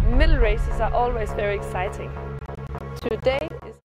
Middle races are always very exciting. Today is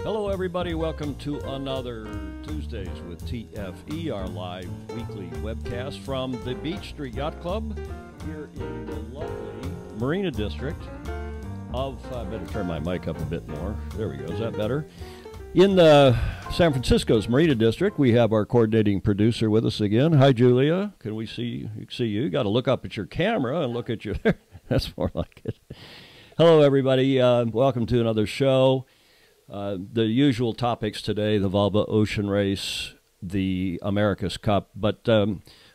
Hello everybody, welcome to another Tuesdays with TFE, our live weekly webcast from the Beach Street Yacht Club here in the lovely Marina District of, I better turn my mic up a bit more, there we go, is that better? In the San Francisco's Marina District, we have our coordinating producer with us again. Hi Julia, can we see you? Got to look up at your camera and look at your, that's more like it. Hello everybody, welcome to another show. The usual topics today, the Volva Ocean Race, the America's Cup, but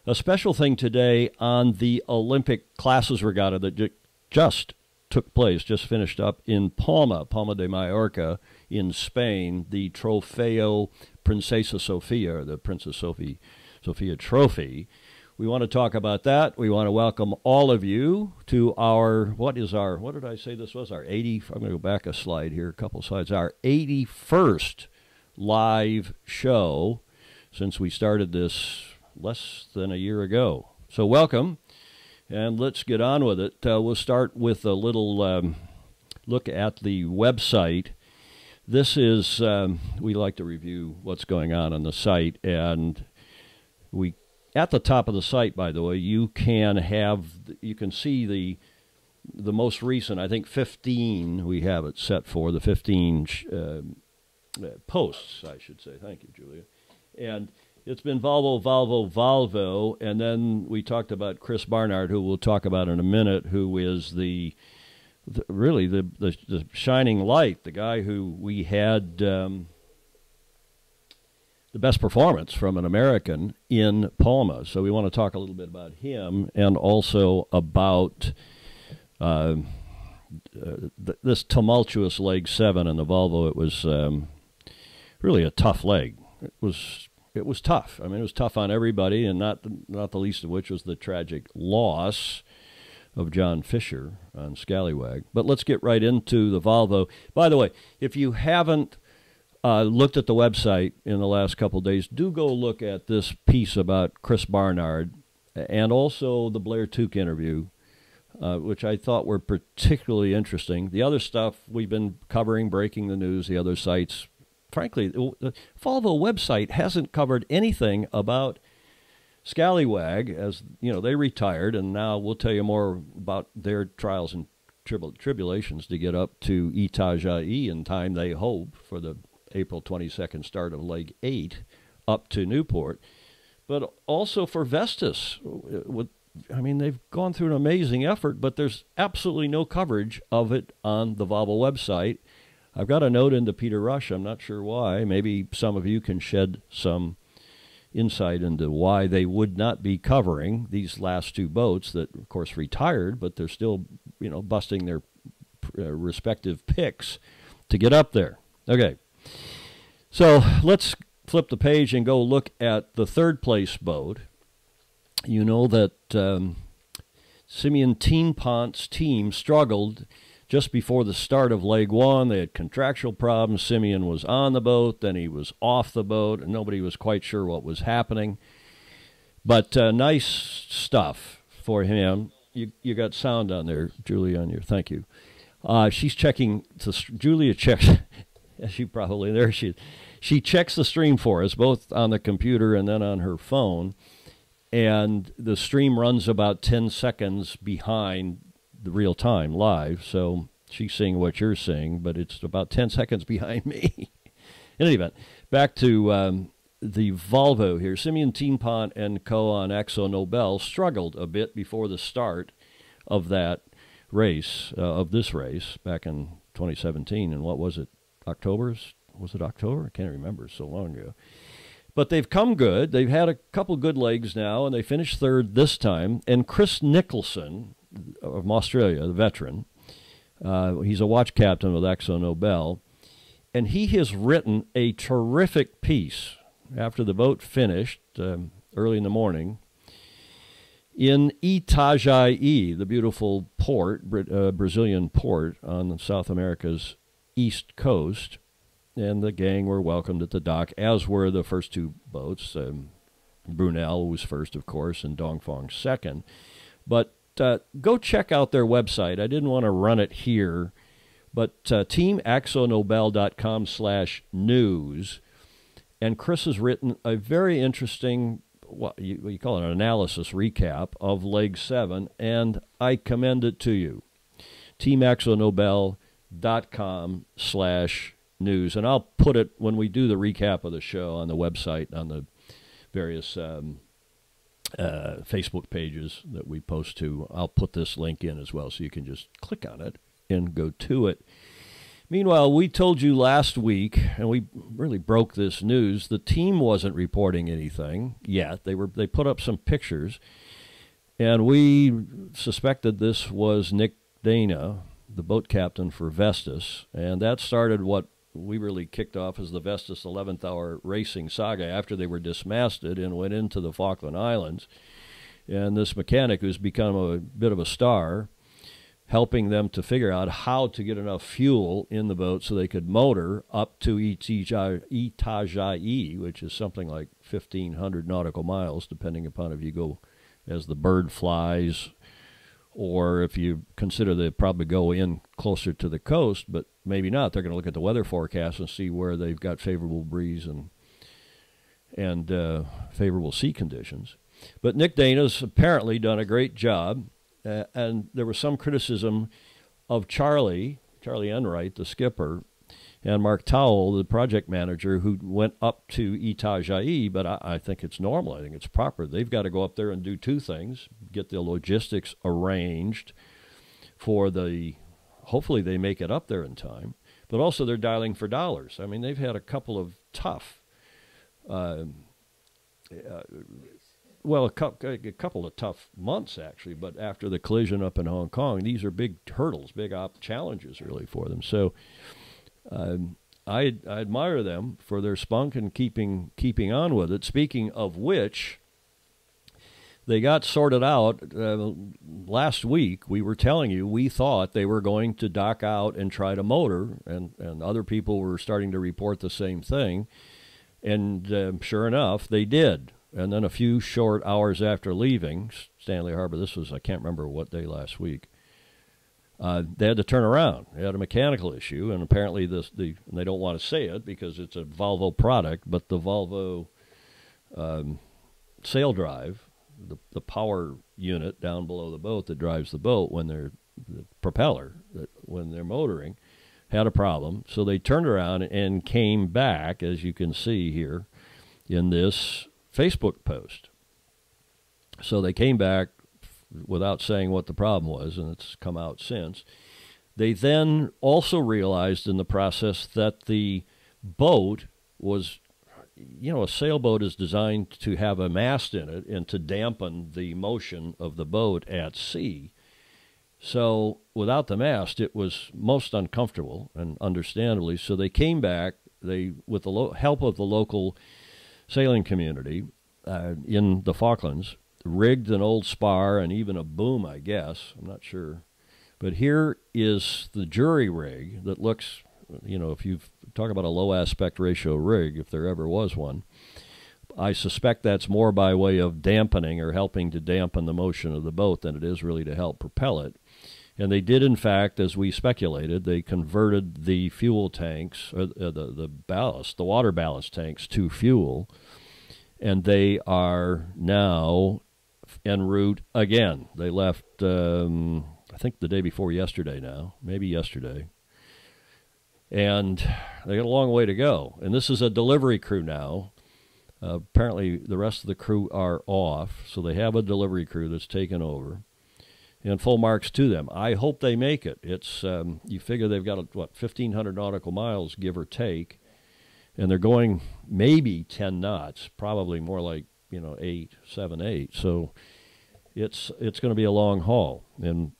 A special thing today on the Olympic Classes Regatta that just took place, just finished up in Palma de Mallorca in Spain, the Trofeo Princesa Sofia, the Princess Sophia Trophy. We want to talk about that. We want to welcome all of you to what did I say this was? Our 80, I'm going to go back a slide here, a couple slides. Our 81st live show since we started this less than a year ago. So welcome, and let's get on with it. We'll start with a little look at the website. This is, we like to review what's going on the site, and at the top of the site, by the way, you can see the most recent, I think 15, we have it set for, the 15 posts, I should say. Thank you, Julia. And it's been Volvo, and then we talked about Chris Barnard, who we'll talk about in a minute, who is really the shining light, the guy who we had the best performance from an American in Palma. So we want to talk a little bit about him and also about this tumultuous leg 7 in the Volvo. It was really a tough leg. It was tough. I mean, it was tough on everybody, and not the least of which was the tragic loss of John Fisher on Scallywag. But let's get right into the Volvo. By the way, if you haven't looked at the website in the last couple of days, do go look at this piece about Chris Barnard and also the Blair Tuke interview, which I thought were particularly interesting. The other stuff we've been covering, breaking the news, the other sites. Frankly, the Volvo website hasn't covered anything about Scallywag, as you know, they retired, and now we'll tell you more about their trials and tribulations to get up to Itajaí in time, they hope, for the April 22nd start of Leg 8 up to Newport, but also for Vestas. I mean, they've gone through an amazing effort, but there's absolutely no coverage of it on the Volvo website. I've got a note into Peter Rush. I'm not sure why. Maybe some of you can shed some insight into why they would not be covering these last two boats that, of course, retired, but they're still, busting their respective picks to get up there. Okay. So let's flip the page and go look at the third place boat. You know that Simeon Tienpont's team struggled just before the start of Leg 1. They had contractual problems. Simeon was on the boat, then he was off the boat, and nobody was quite sure what was happening. But nice stuff for him. You got sound on there, Julia, on your, thank you. She's checking, Julia checks. She probably, there she is. She checks the stream for us, both on the computer and then on her phone. And the stream runs about 10 seconds behind the real time live. So she's seeing what you're seeing, but it's about 10 seconds behind me. In any event, back to the Volvo here. Simeon Tienpont and co on AkzoNobel struggled a bit before the start of that race, of this race, back in 2017. And what was it? Was it October? I can't remember, so long ago. But they've come good. They've had a couple good legs now, and they finished third this time. And Chris Nicholson from Australia, the veteran, he's a watch captain with AkzoNobel, and he has written a terrific piece after the boat finished early in the morning in Itajaí, the beautiful port, Brazilian port on South America's east coast, and the gang were welcomed at the dock, as were the first two boats. Brunel was first, of course, and Dongfang second. But go check out their website. I didn't want to run it here, but teamaxonobel.com/news. And Chris has written a very interesting, what you call it, an analysis recap of Leg 7, and I commend it to you. teamaxonobel.com/news. And I'll put it, when we do the recap of the show, on the website, on the various Facebook pages that we post to. I'll put this link in as well, so you can just click on it and go to it. Meanwhile, we told you last week, and we really broke this news, the team wasn't reporting anything yet. They put up some pictures, and we suspected this was Nick Dana, the boat captain for Vestas, and that started what we really kicked off as the Vestas 11th hour racing saga after they were dismasted and went into the Falkland Islands. And this mechanic who's become a bit of a star, helping them to figure out how to get enough fuel in the boat so they could motor up to Itajaí, which is something like 1,500 nautical miles, depending upon if you go as the bird flies or if you consider they probably go in closer to the coast, but maybe not. They're going to look at the weather forecast and see where they've got favorable breeze and favorable sea conditions. But Nick Dana's apparently done a great job, and there was some criticism of Charlie Enright, the skipper, and Mark Towell, the project manager, who went up to Itajaí, but I think it's normal. I think it's proper. They've got to go up there and do two things: get the logistics arranged for hopefully they make it up there in time, but also they're dialing for dollars. I mean, they've had a couple of tough, a couple of tough months, actually, but after the collision up in Hong Kong, these are big hurdles, big challenges, really, for them. So I admire them for their spunk and keeping on with it. Speaking of which, they got sorted out last week. We were telling you we thought they were going to dock out and try to motor, and other people were starting to report the same thing. And sure enough, they did. And then a few short hours after leaving Stanley Harbor, this was, I can't remember what day last week, they had to turn around. They had a mechanical issue, and apparently and they don't want to say it because it's a Volvo product, but the Volvo sail drive, the power unit down below the boat that drives the boat when the propeller, when they're motoring, had a problem. So they turned around and came back, as you can see here in this Facebook post. So they came back without saying what the problem was, and it's come out since. They then also realized in the process that the boat was, a sailboat is designed to have a mast in it and to dampen the motion of the boat at sea. So without the mast, it was most uncomfortable, and understandably. So they came back, with the help of the local sailing community in the Falklands, rigged an old spar and even a boom, I guess. I'm not sure. But here is the jury rig that looks, if you talk about a low aspect ratio rig, if there ever was one, I suspect that's more by way of dampening or helping to dampen the motion of the boat than it is really to help propel it. And they did, in fact, as we speculated, they converted the fuel tanks, or the ballast, the water ballast tanks, to fuel, and they are now en route again. They left, I think, the day before yesterday now, maybe yesterday. And they got a long way to go. And this is a delivery crew now. Apparently, the rest of the crew are off, so they have a delivery crew that's taken over. And full marks to them. I hope they make it. It's you figure they've got, 1,500 nautical miles, give or take, and they're going maybe 10 knots, probably more like, 7, 8. So it's going to be a long haul, and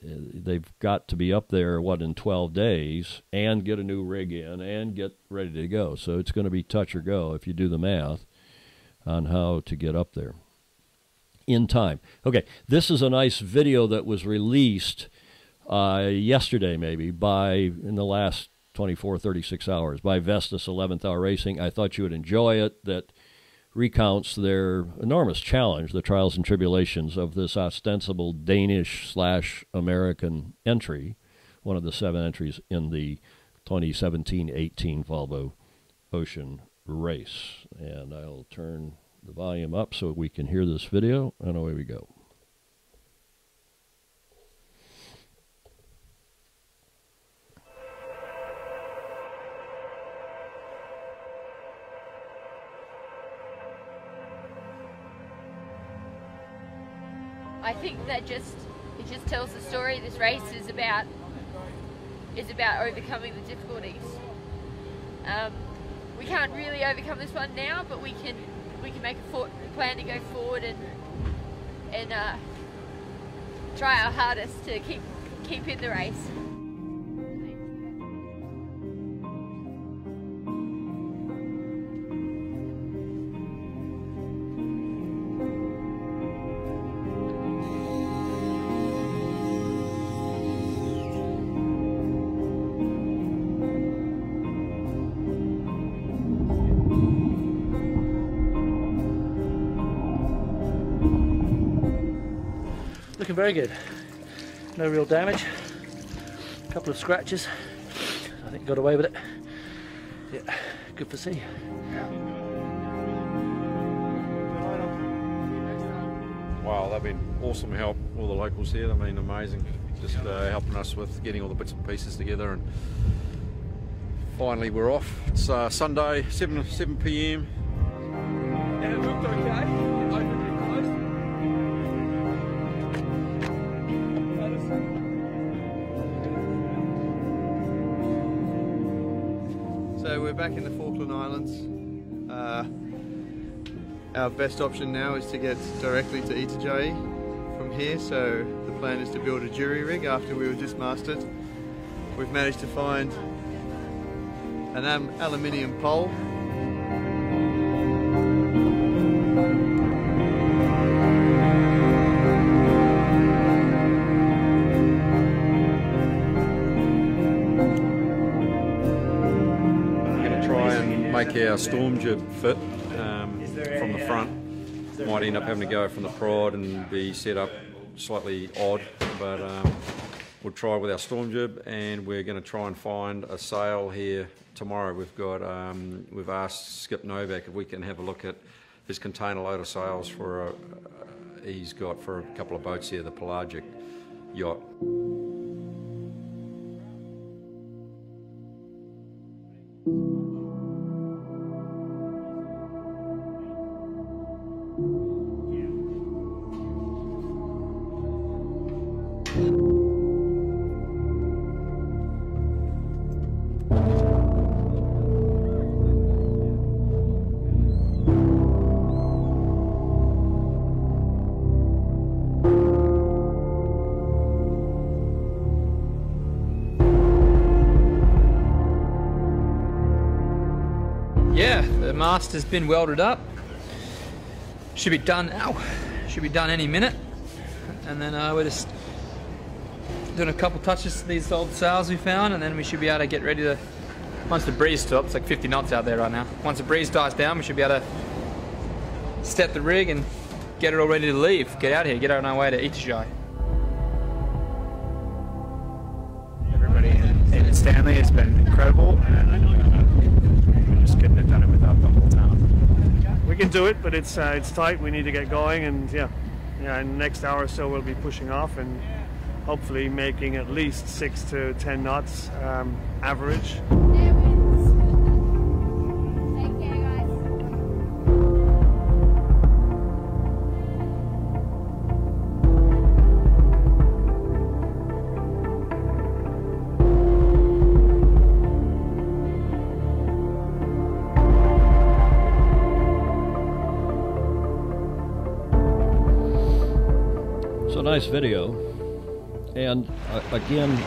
they've got to be up there, in 12 days, and get a new rig in and get ready to go. So it's going to be touch or go if you do the math on how to get up there in time. Okay, this is a nice video that was released yesterday, maybe, in the last 24, 36 hours, by Vestas 11th Hour Racing. I thought you would enjoy it. That recounts their enormous challenge, the trials and tribulations of this ostensible Danish/American entry, one of the 7 entries in the 2017-18 Volvo Ocean Race. And I'll turn the volume up so we can hear this video, and away we go. I think that it just tells the story. This race is about is about overcoming the difficulties. We can't really overcome this one now, but we can make a plan to go forward and try our hardest to keep in the race. Looking very good. No real damage. A couple of scratches. I think got away with it. Yeah, good for sea. Wow, they've been awesome help, all the locals here. I mean, amazing. Just helping us with getting all the bits and pieces together, and finally we're off. It's Sunday, 7 p.m. And it looked okay. So we're back in the Falkland Islands. Our best option now is to get directly to Itajaí from here, so the plan is to build a jury rig after we were dismasted. We've managed to find an aluminium pole. Make our storm jib fit from the front. Might end up having to go from the prod and be set up slightly odd, but we'll try with our storm jib, and we're going to try and find a sail here tomorrow. We've asked Skip Novak if we can have a look at his container load of sails for he's got for a couple of boats here, the pelagic yacht. Yeah, the mast has been welded up. Should be done now. Should be done any minute. And then we're just doing a couple touches to these old sails we found, and then we should be able to get ready to, once the breeze stops, it's like 50 knots out there right now. Once the breeze dies down, we should be able to step the rig and get it all ready to leave. Get out of here, get on our way to Itajaí. Everybody in Stanley has been incredible, and we just couldn't have done it without the whole town. We can do it, but it's tight. We need to get going, and yeah, in the next hour or so we'll be pushing off and hopefully making at least 6 to 10 knots average. So nice video, and again,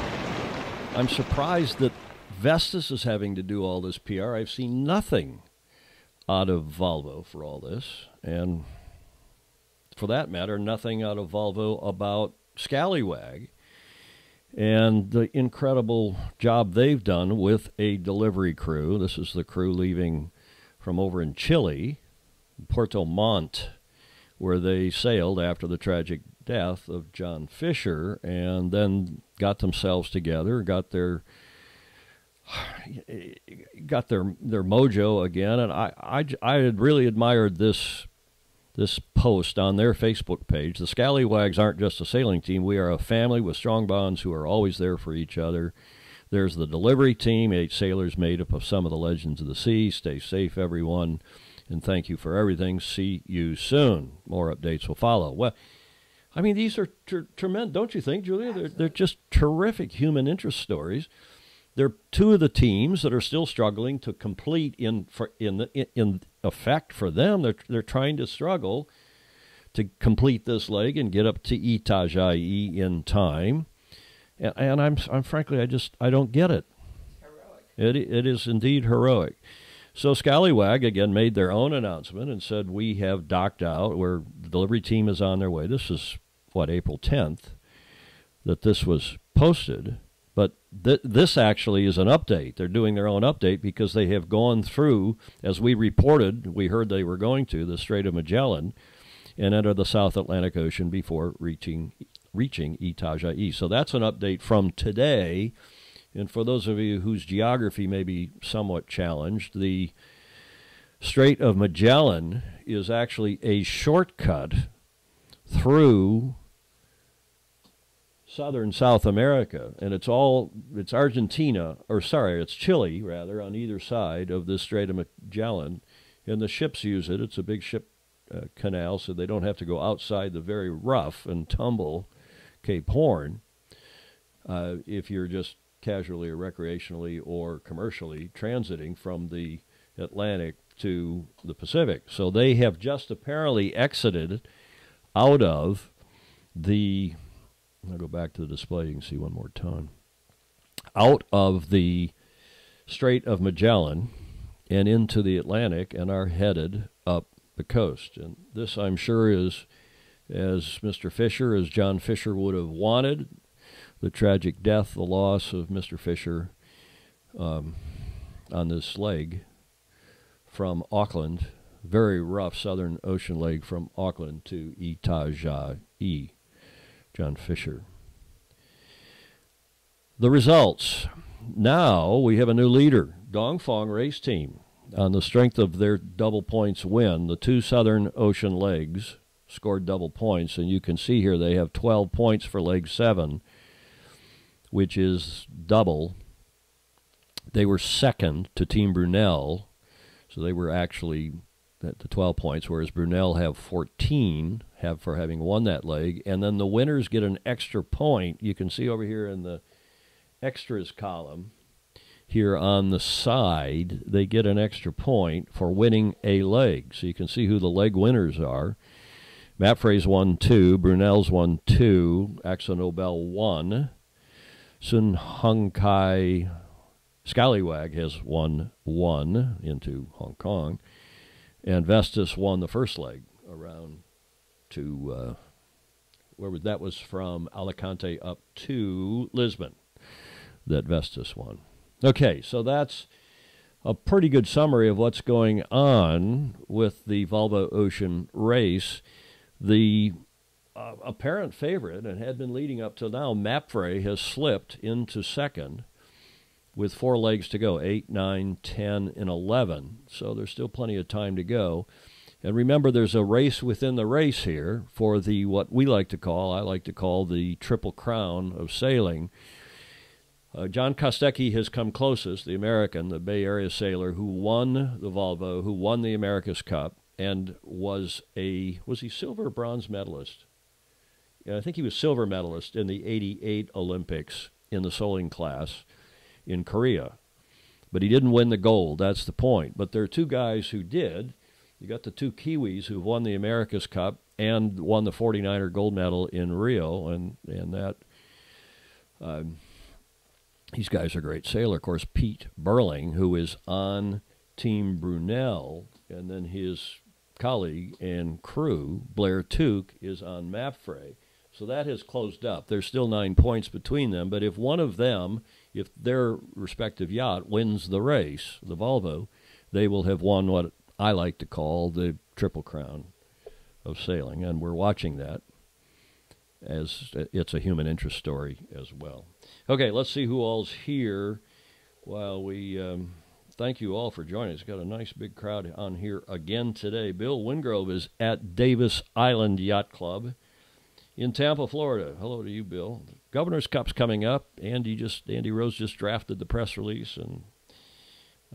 I'm surprised that Vestas is having to do all this PR. I've seen nothing out of Volvo for all this, and for that matter, nothing out of Volvo about Scallywag and the incredible job they've done with a delivery crew. This is the crew leaving from over in Chile, Puerto Montt, where they sailed after the tragic death of John Fisher, and then got themselves together, got their mojo again. And I had really admired this post on their Facebook page. The Scallywags aren't just a sailing team. We are a family with strong bonds who are always there for each other. There's the delivery team, 8 sailors made up of some of the legends of the sea. Stay safe, everyone, and thank you for everything. See you soon. More updates will follow. Well, I mean, these are tremendous, don't you think, Julia? They're just terrific human interest stories. they're two of the teams that are still struggling to complete in effect for them. They're trying to struggle to complete this leg and get up to Itajaí in time. And I'm frankly, I don't get it. It is indeed heroic. So Scallywag, again, made their own announcement and said, we have docked out, where the delivery team is on their way. This is, April 10th, that this was posted. But this actually is an update. They're doing their own update because they have gone through, as we reported, we heard they were going to, the Strait of Magellan and enter the South Atlantic Ocean before reaching Itajaí. So that's an update from today. And for those of you whose geography may be somewhat challenged, the Strait of Magellan is actually a shortcut through southern South America, and it's Chile, rather, on either side of the Strait of Magellan, and the ships use it. It's a big ship canal, so they don't have to go outside the very rough and tumble Cape Horn if you're just casually or recreationally or commercially transiting from the Atlantic to the Pacific. So they have just apparently exited out of the, I'll go back to the display, you can see one more time, out of the Strait of Magellan and into the Atlantic and are headed up the coast. And this, I'm sure, is, as Mr. Fisher, as John Fisher would have wanted, the tragic death, the loss of Mr. Fisher on this leg from Auckland, very rough Southern Ocean leg from Auckland to Itajaí. John Fisher. The results. Now we have a new leader, Dongfang Race Team. On the strength of their double points win, the two Southern Ocean legs scored double points, and you can see here they have 12 points for leg 7, which is double. They were second to Team Brunel, so they were actually at the 12 points, whereas Brunel have 14 for having won that leg. And then the winners get an extra point. You can see over here in the extras column, here on the side, they get an extra point for winning a leg. So you can see who the leg winners are. Mapfre's won 2, Brunel's won 2, Axel Nobel 1, Sun Hung Kai Scallywag has won 1 into Hong Kong, and Vestas won the first leg around to that was from Alicante up to Lisbon that Vestas won. Okay, so that's a pretty good summary of what's going on with the Volvo Ocean race. The apparent favorite, and had been leading up till now, Mapfre, has slipped into second with 4 legs to go, 8, 9, 10, and 11. So there's still plenty of time to go. And remember, there's a race within the race here for the, what I like to call the Triple Crown of sailing. John Kostecki has come closest, the American, the Bay Area sailor, who won the Volvo, who won the America's Cup, and was he silver or bronze medalist? Yeah, I think he was silver medalist in the 88 Olympics in the sailing class in Korea. But he didn't win the gold, that's the point. But there are 2 guys who did. You got the 2 Kiwis who won the America's Cup and won the 49er gold medal in Rio, and that these guys are great sailor. Of course, Pete Burling, who is on Team Brunel, and then his colleague and crew, Blair Tuke, is on Mapfre. So that has closed up. There's still 9 points between them, but if one of them, if their respective yacht wins the race, the Volvo, they will have won what I like to call the Triple Crown of sailing, and we're watching that as it's a human interest story as well. Okay, let's see who all's here while we thank you all for joining us. Got a nice big crowd on here again today. Bill Wingrove is at Davis Island Yacht Club in Tampa, Florida. Hello to you, Bill. Governor's Cup's coming up. Andy Rose just drafted the press release, and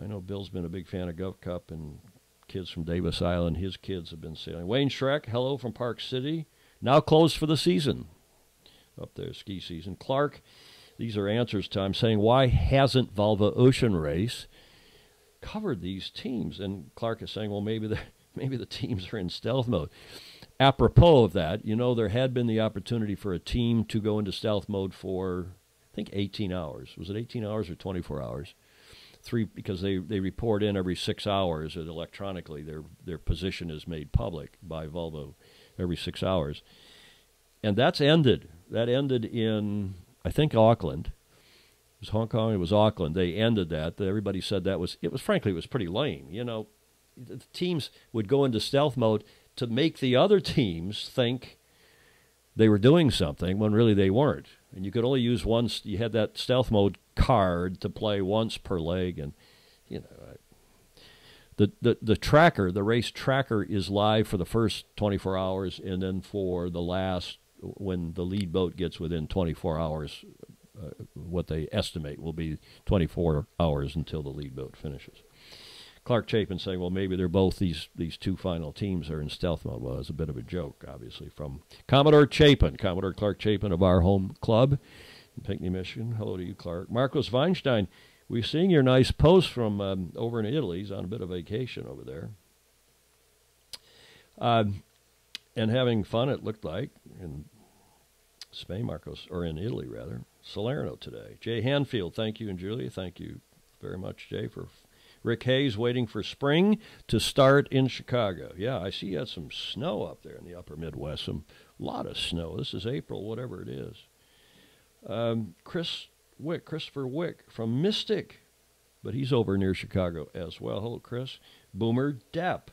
I know Bill's been a big fan of Gov Cup, and kids from Davis Island, his kids have been sailing. Wayne Schreck, hello from Park City. Now closed for the season. Up there, ski season. Clark, These are answers to I'm saying, why hasn't Volvo Ocean Race covered these teams? And Clark is saying, well, maybe the teams are in stealth mode. Apropos of that, you know, there had been the opportunity for a team to go into stealth mode for, I think, 18 hours. Was it 18 hours or 24 hours? Because they report in every 6 hours and electronically. Their position is made public by Volvo every 6 hours. And that's ended. That ended in, I think, Auckland. It was Hong Kong, it was Auckland. They ended that. Everybody said that was frankly, it was pretty lame. You know, the teams would go into stealth mode to make the other teams think they were doing something when really they weren't. And you could only use once. You had that stealth mode card to play once per leg, and you know, the tracker, the race tracker, is live for the first 24 hours, and then for the last, when the lead boat gets within 24 hours, what they estimate will be 24 hours until the lead boat finishes. Clark Chapin saying, well, maybe they're both, these two final teams are in stealth mode. Well, it's a bit of a joke, obviously, from Commodore Chapin, Commodore Clark Chapin of our home club in Pinckney, Michigan. Hello to you, Clark. Marcos Weinstein, we're seeing your nice post from over in Italy. He's on a bit of vacation over there. And having fun, it looked like, in Spain, Marcos, or in Italy, rather. Salerno today. Jay Hanfield, thank you, and Julia, thank you very much, Jay, for Rick Hayes waiting for spring to start in Chicago. Yeah, I see you had some snow up there in the upper Midwest, a lot of snow. This is April, whatever it is. Christopher Wick from Mystic, but he's over near Chicago as well. Hello, Chris. Boomer Depp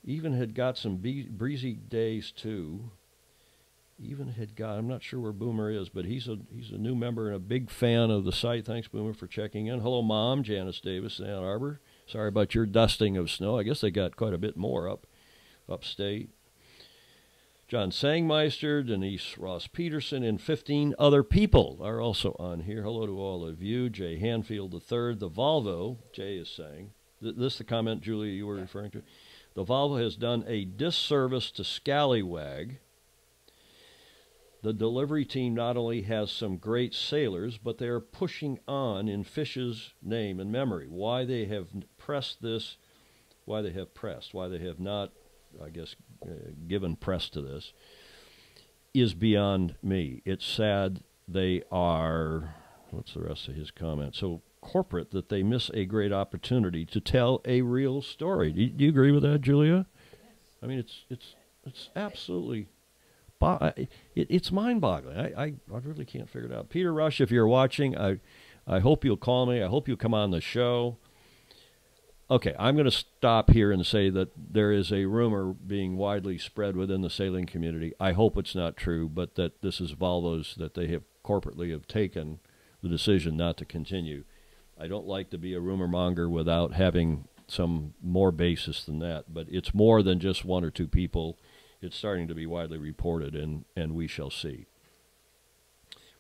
even had got some breezy days too. I'm not sure where Boomer is, but he's a new member and a big fan of the site. Thanks, Boomer, for checking in. Hello, Mom, Janice Davis in Ann Arbor. Sorry about your dusting of snow. I guess they got quite a bit more upstate. John Sangmeister, Denise Ross Peterson, and 15 other people are also on here. Hello to all of you. Jay Hanfield III, the Volvo, Jay is saying. This is the comment, Julia, you were referring to. The Volvo has done a disservice to Scallywag. The delivery team not only has some great sailors, but they are pushing on in Fish's name and memory. Why they have pressed this, why they have not, I guess, given press to this, is beyond me. It's sad they are, what's the rest of his comment, so corporate that they miss a great opportunity to tell a real story. Do you agree with that, Julia? Yes. I mean, it's absolutely... It's mind-boggling. I really can't figure it out. Peter Rush, if you're watching, I hope you'll call me. I hope you'll come on the show. Okay, I'm going to stop here and say that there is a rumor being widely spread within the sailing community. I hope it's not true, but that this is Volvo's, that they have corporately have taken the decision not to continue. I don't like to be a rumor monger without having some more basis than that, but it's more than just one or two people. It's starting to be widely reported, and we shall see.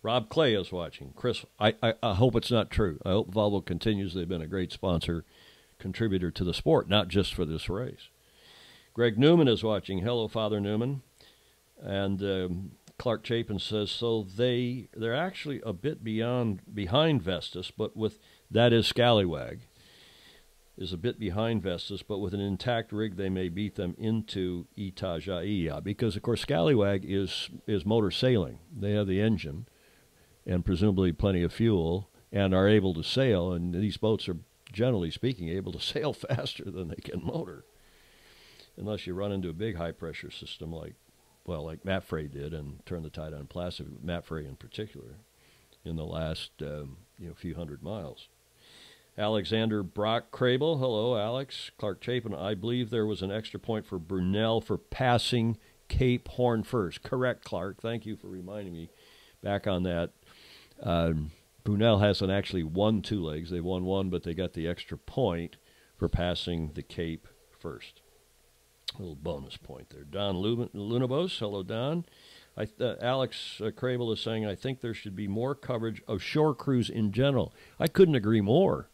Rob Clay is watching. Chris, I hope it's not true. I hope Volvo continues. They've been a great sponsor, contributor to the sport, not just for this race. Greg Newman is watching. Hello, Father Newman. And Clark Chapin says, so they're actually a bit behind Vestas, but that is Scallywag, is a bit behind Vestas, but with an intact rig, they may beat them into Itajaí, because, of course, Scallywag is motor sailing. They have the engine and presumably plenty of fuel and are able to sail, and these boats are, generally speaking, able to sail faster than they can motor, unless you run into a big high-pressure system like Matt Frey did and turned the tide on Placid, Matt Frey in particular, in the last few hundred miles. Alexander Brock Crable. Hello, Alex. Clark Chapin. I believe there was an extra point for Brunel for passing Cape Horn first. Correct, Clark. Thank you for reminding me back on that. Brunel hasn't actually won two legs. They won one, but they got the extra point for passing the Cape first. A little bonus point there. Don Lunabos. Hello, Don. Alex Crable is saying, I think there should be more coverage of shore crews in general. I couldn't agree more.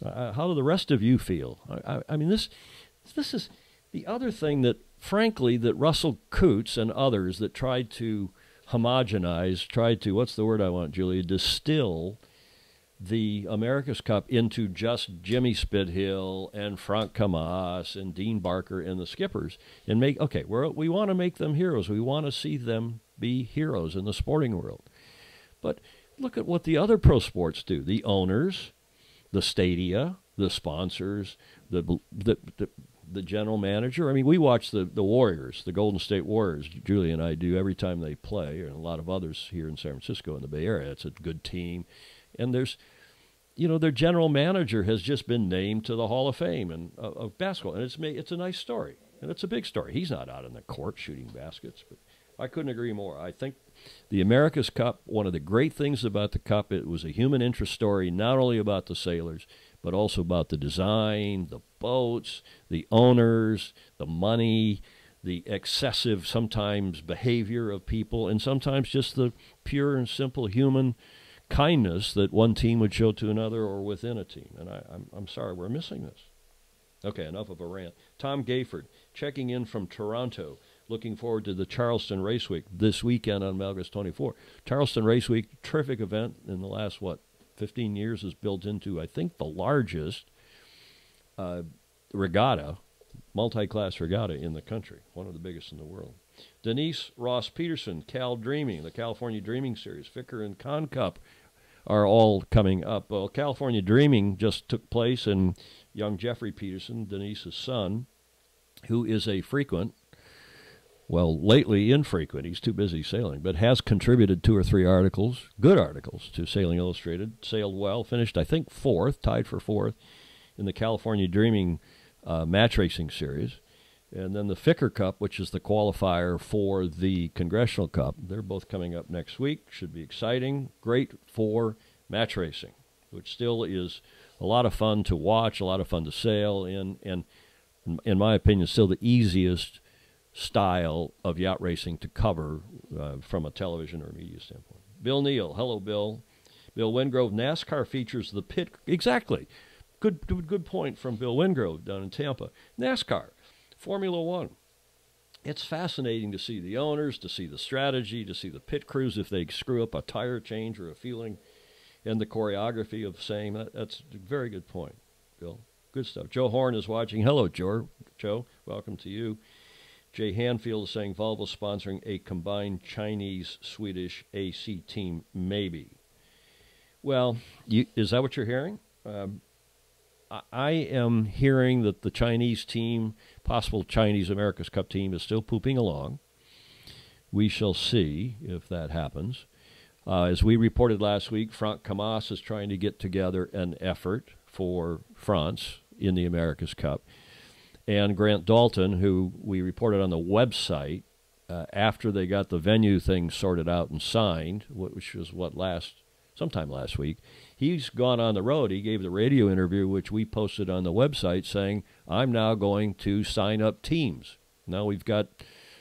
How do the rest of you feel? I mean, this is the other thing that, frankly, that Russell Coutts and others that tried to homogenize, tried to, what's the word I want, Julia, distill the America's Cup into just Jimmy Spithill and Frank Camas and Dean Barker and the skippers and make, okay, we want to make them heroes. We want to see them be heroes in the sporting world. But look at what the other pro sports do. The owners, the stadia, the sponsors, the general manager. I mean, we watch the Warriors, the Golden State Warriors, Julie and I do every time they play, and a lot of others here in San Francisco in the Bay Area. It's a good team. And there's, their general manager has just been named to the Hall of Fame of basketball. And it's a nice story. And it's a big story. He's not out in the court shooting baskets. But I couldn't agree more. I think the America's Cup, one of the great things about the Cup, it was a human interest story, not only about the sailors, but also about the design, the boats, the owners, the money, the excessive sometimes behavior of people, and sometimes just the pure and simple human kindness that one team would show to another or within a team. And I'm sorry, we're missing this. Okay, enough of a rant. Tom Gayford, checking in from Toronto, looking forward to the Charleston Race Week this weekend on August 24. Charleston Race Week, terrific event in the last, 15 years, is built into, I think, the largest regatta, multi-class regatta in the country, one of the biggest in the world. Denise Ross Peterson, Cal Dreaming, the California Dreaming Series, Vicker and Con Cup are all coming up. Well, California Dreaming just took place, and young Jeffrey Peterson, Denise's son, who is a frequent, well, lately infrequent, he's too busy sailing, but has contributed 2 or 3 articles, good articles, to Sailing Illustrated, sailed well, finished, I think, 4th, tied for 4th in the California Dreaming match racing series. And then the Ficker Cup, which is the qualifier for the Congressional Cup. They're both coming up next week. Should be exciting. Great for match racing, which still is a lot of fun to watch, a lot of fun to sail in, and in my opinion, still the easiest style of yacht racing to cover from a television or media standpoint. Bill Neal. Hello, Bill. Bill Wingrove. NASCAR features the pit. Exactly. Good point from Bill Wingrove down in Tampa. NASCAR. Formula One. It's fascinating to see the owners, to see the strategy, to see the pit crews if they screw up a tire change or a fueling, and the choreography of saying that. That's a very good point, Bill. Good stuff. Joe Horn is watching. Hello, Joe. Welcome to you. Jay Hanfield is saying Volvo sponsoring a combined Chinese-Swedish AC team, maybe. Well, is that what you're hearing? I am hearing that the Chinese team, possible Chinese America's Cup team, is still pooping along. We shall see if that happens. As we reported last week, Frank Camas is trying to get together an effort for France in the America's Cup. And Grant Dalton, who we reported on the website, after they got the venue thing sorted out and signed, which was sometime last week, he's gone on the road. He gave the radio interview, which we posted on the website, saying, I'm now going to sign up teams. Now we've got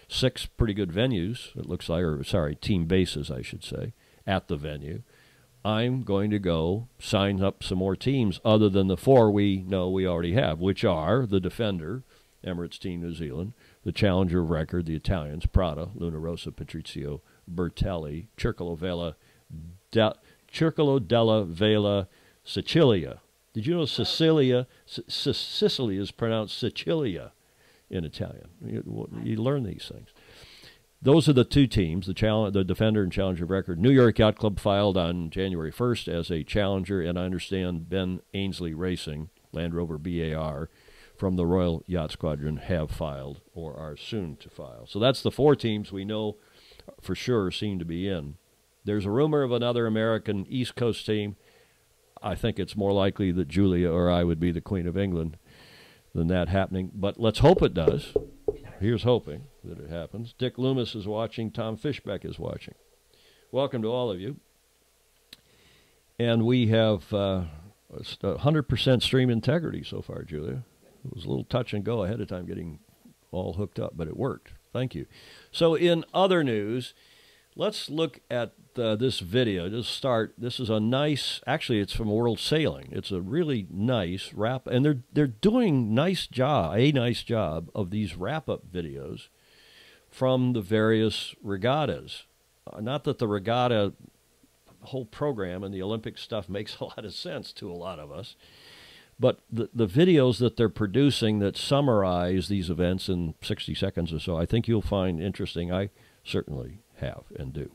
6 pretty good venues, it looks like, team bases, I should say, at the venue. I'm going to go sign up some more teams other than the 4 we know we already have, which are the Defender, Emirates Team New Zealand, the Challenger of Record, the Italians, Prada, Luna Rossa, Patrizio, Bertelli, Circolo della Vela, Sicilia. Did you know Sicilia is pronounced Sicilia in Italian? You learn these things. Those are the 2 teams, the Defender and Challenger of Record. New York Yacht Club filed on January 1st as a challenger, and I understand Ben Ainsley Racing, Land Rover BAR, from the Royal Yacht Squadron have filed or are soon to file. So that's the 4 teams we know for sure seem to be in. There's a rumor of another American East Coast team. I think it's more likely that Julia or I would be the Queen of England than that happening. But let's hope it does. Here's hoping that it happens. Dick Loomis is watching. Tom Fishbeck is watching. Welcome to all of you. And we have 100% stream integrity so far, Julia. It was a little touch and go ahead of time getting all hooked up, but it worked. Thank you. So in other news, let's look at this video. Just start. This is a nice, actually it's from World Sailing. It's a really nice wrap, and they're doing a nice job of these wrap-up videos from the various regattas. not that the regatta whole program and the Olympic stuff makes a lot of sense to a lot of us, but the videos that they're producing that summarize these events in 60 seconds or so, I think you'll find interesting. I certainly have and do.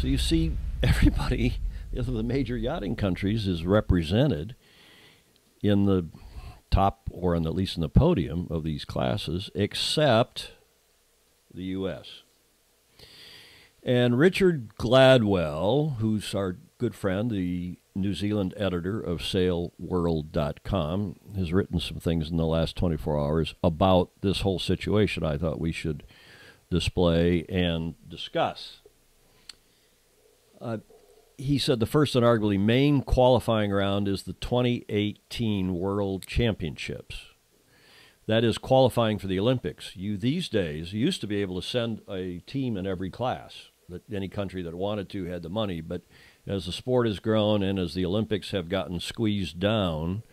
You see, everybody of the major yachting countries is represented in the top, or at least in the podium of these classes, except the U.S. And Richard Gladwell, who's our good friend, the New Zealand editor of sailworld.com, has written some things in the last 24 hours about this whole situation I thought we should display and discuss. He said the first and arguably main qualifying round is the 2018 World Championships. That is qualifying for the Olympics. You these days used to be able to send a team in every class. That any country that wanted to had the money. But as the sport has grown and as the Olympics have gotten squeezed down,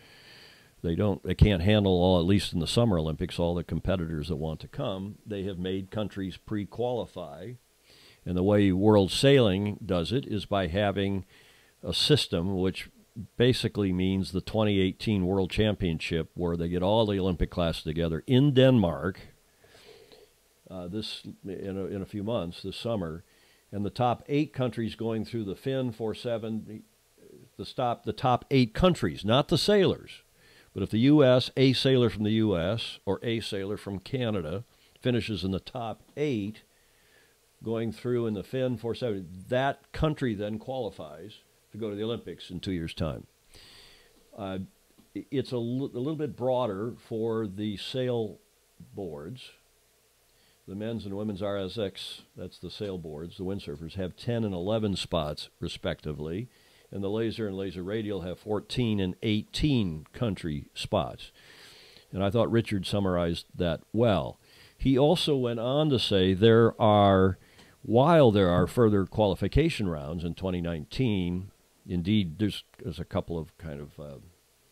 they can't handle all, at least in the Summer Olympics, all the competitors that want to come. They have made countries pre-qualify. And the way World Sailing does it is by having a system which basically means the 2018 World Championship, where they get all the Olympic classes together in Denmark in a few months this summer, and the top 8 countries going through the Fin 47, the top 8 countries, not the sailors. But if the U.S., a sailor from the U.S. or a sailor from Canada finishes in the top 8, going through in the Fin 47, that country then qualifies to go to the Olympics in 2 years' time. It's a little bit broader for the sail boards. The men's and women's RSX, that's the sail boards, the windsurfers, have 10 and 11 spots, respectively, and the laser and laser radial have 14 and 18 country spots. And I thought Richard summarized that well. He also went on to say while there are further qualification rounds in 2019, indeed there's a couple of kind of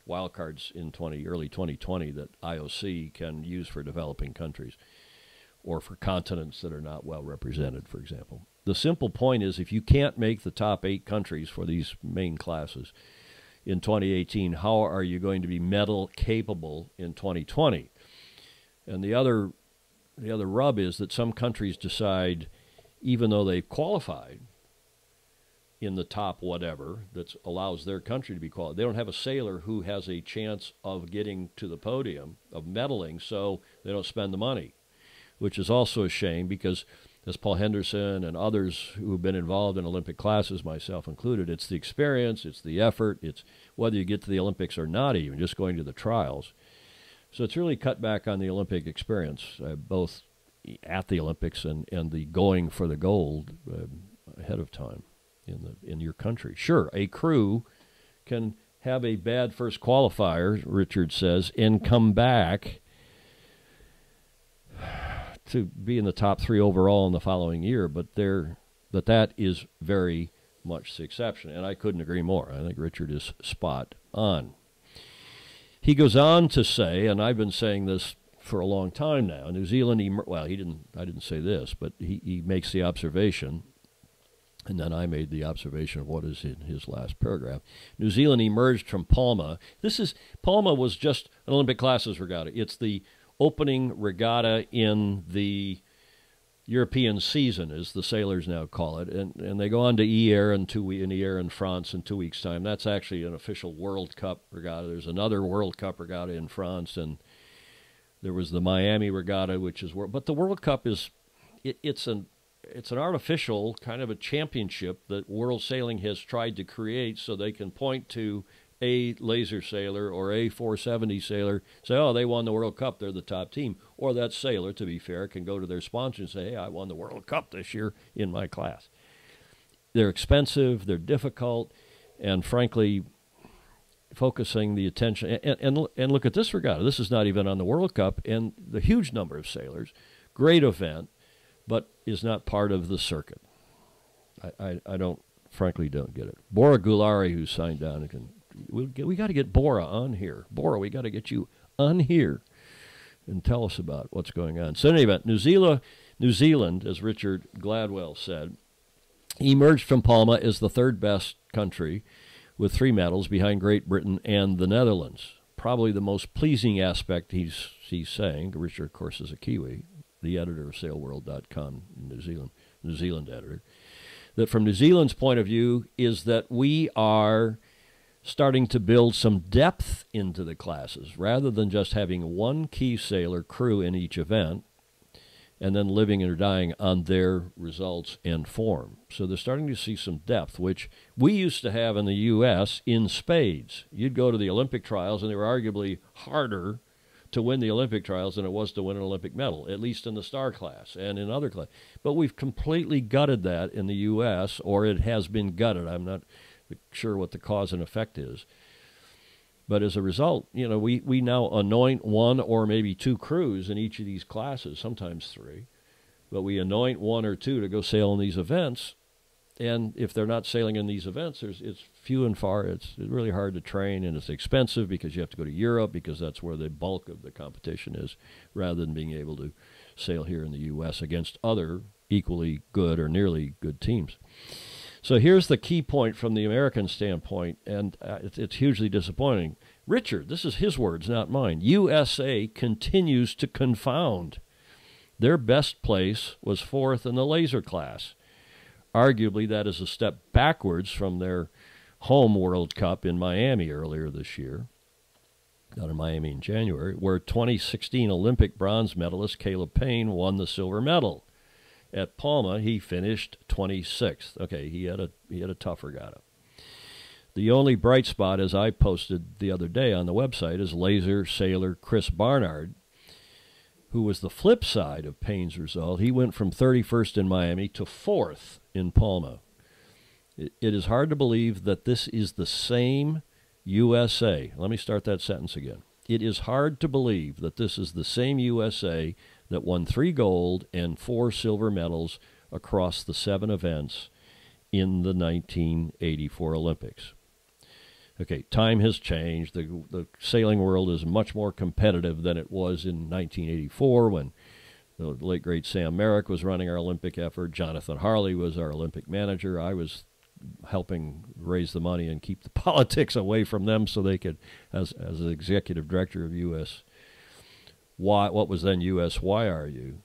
wild cards in early 2020 that IOC can use for developing countries or for continents that are not well represented, for example. The simple point is, if you can't make the top 8 countries for these main classes in 2018, how are you going to be medal capable in 2020? And the other rub is that some countries decide, even though they've qualified in the top whatever that allows their country to be qualified, they don't have a sailor who has a chance of getting to the podium, of medaling, so they don't spend the money, which is also a shame because, as Paul Henderson and others who have been involved in Olympic classes, myself included, it's the experience, it's the effort, it's whether you get to the Olympics or not even, just going to the trials. So it's really cut back on the Olympic experience, both at the Olympics and the going for the gold ahead of time in your country. Sure, a crew can have a bad first qualifier, Richard says, and come back to be in the top 3 overall in the following year, but that is very much the exception, and I couldn't agree more. I think Richard is spot on. He goes on to say, and I've been saying this for a long time now. New Zealand, well, I didn't say this, but he makes the observation, and then I made the observation of what is in his last paragraph. New Zealand emerged from Palma. Palma was just an Olympic classes regatta. It's the opening regatta in the European season, as the sailors now call it, and they go on to Hyères in France in 2 weeks' time. That's actually an official World Cup regatta. There's another World Cup regatta in France, and there was the Miami regatta, which is but the World Cup is it's an artificial kind of a championship that world sailing has tried to create so they can point to a laser sailor or a 470 sailor, say, oh, they won the World Cup, they're the top team. Or that sailor, to be fair, can go to their sponsor and say, hey, I won the World Cup this year in my class. They're expensive, they're difficult, and frankly, focusing the attention, and look at this regatta. This is not even on the World Cup, and the huge number of sailors, great event, but is not part of the circuit. I frankly don't get it. Bora Gulari, who signed down, we got to get Bora on here. Bora, we got to get you on here and tell us about what's going on. So in any event, New Zealand, as Richard Gladwell said, emerged from Palma as the third best country with 3 medals behind Great Britain and the Netherlands. Probably the most pleasing aspect, he's saying, Richard, of course, is a Kiwi, the editor of sailworld.com, New Zealand editor, that from New Zealand's point of view is that we are starting to build some depth into the classes rather than just having one key sailor crew in each event and then living or dying on their results and form. So they're starting to see some depth, which we used to have in the U.S. in spades. You'd go to the Olympic trials, and they were arguably harder to win the Olympic trials than it was to win an Olympic medal, at least in the star class and in other classes. But we've completely gutted that in the U.S., or it has been gutted. I'm not sure what the cause and effect is. But as a result, we now anoint 1 or maybe 2 crews in each of these classes, sometimes 3. But we anoint 1 or 2 to go sail in these events. And if they're not sailing in these events, it's few and far. It's really hard to train, and it's expensive because you have to go to Europe because that's where the bulk of the competition is, rather than being able to sail here in the U.S. against other equally good or nearly good teams. So here's the key point from the American standpoint, and it's hugely disappointing. Richard, this is his words, not mine. USA continues to confound. Their best place was 4th in the laser class. Arguably, that is a step backwards from their home World Cup in Miami earlier this year, not in Miami in January, where 2016 Olympic bronze medalist Caleb Payne won the silver medal. At Palma, he finished 26th. Okay, he had a tough regatta. The only bright spot, as I posted the other day on the website, is laser sailor Chris Barnard, who was the flip side of Payne's result. He went from 31st in Miami to 4th in Palma. It is hard to believe that this is the same USA. Let me start that sentence again. It is hard to believe that this is the same USA that won 3 gold and 4 silver medals across the 7 events in the 1984 Olympics. Okay, time has changed. The sailing world is much more competitive than it was in 1984 when the late, great Sam Merrick was running our Olympic effort. Jonathan Harley was our Olympic manager. I was helping raise the money and keep the politics away from them so they could, as the executive director of what was then USYRU.